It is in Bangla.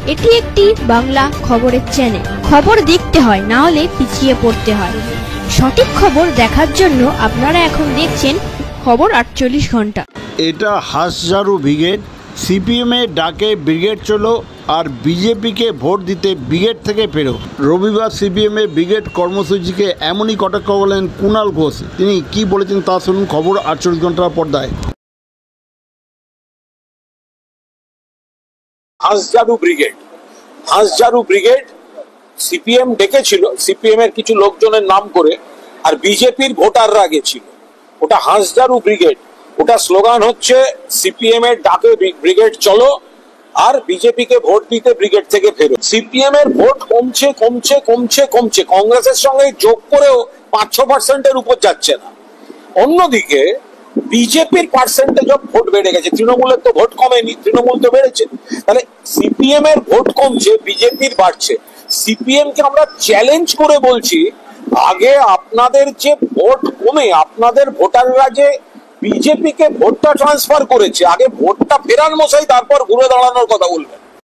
এটি একটি বাংলা খবরের চ্যানেল। খবর দেখতে হয়, না হলে পিছিয়ে পড়তে হয়। সঠিক খবর দেখার জন্য আপনারা এখন দেখছেন খবর 48 ঘন্টা। এটা হাঁসঝাড়ু ব্রিগেড। সিপিএম এর ডাকে ব্রিগেড চলো আর বিজেপিকে ভোট দিতে ব্রিগেড থেকে ফেরো। রবিবার সিপিএম এর ব্রিগেড কর্মসূচিকে এমনই কটাক্ষ বলেন কুণাল ঘোষ। তিনি কি বলেছেন তা শুনুন খবর 48 ঘন্টার পর্দায়। হাঁসঝাড়ু ব্রিগেড, হাঁসঝাড়ু ব্রিগেড সিপিএম ডেকেছিল, সিপিএম এর কিছু লোকজনের নাম করে, আর বিজেপির ভোটাররা গেছিল। ওটা হাঁসঝাড়ু ব্রিগেড, ওটা স্লোগান হচ্ছে সিপিএম এর ডাকে ব্রিগেড চলো আর বিজেপিকে ভোট দিতে ব্রিগেড থেকে ফেরো। সিপিএম এর ভোট কমছে কমছে কমছে কমছে, কংগ্রেসের সঙ্গে যোগ করেও 5-6% উপর যাচ্ছে না। অন্যদিকে বিজেপির পার্সেন্টেজ অফ ভোট বেড়ে গেছে, তৃণমূলের তো ভোট কমেনি, তৃণমূল তো বেড়েছে। তাহলে সিপিএম এর ভোট কমছে, বিজেপির বাড়ছে। সিপিএম কে আমরা চ্যালেঞ্জ করে বলছি, আগে আপনাদের যে ভোট কমে আপনাদের ভোটাররা যে বিজেপিকে ভোটটা ট্রান্সফার করেছে, আগে ভোটটা ফেরান মশাই, তারপর ঘুরে দাঁড়ানোর কথা বলবেন।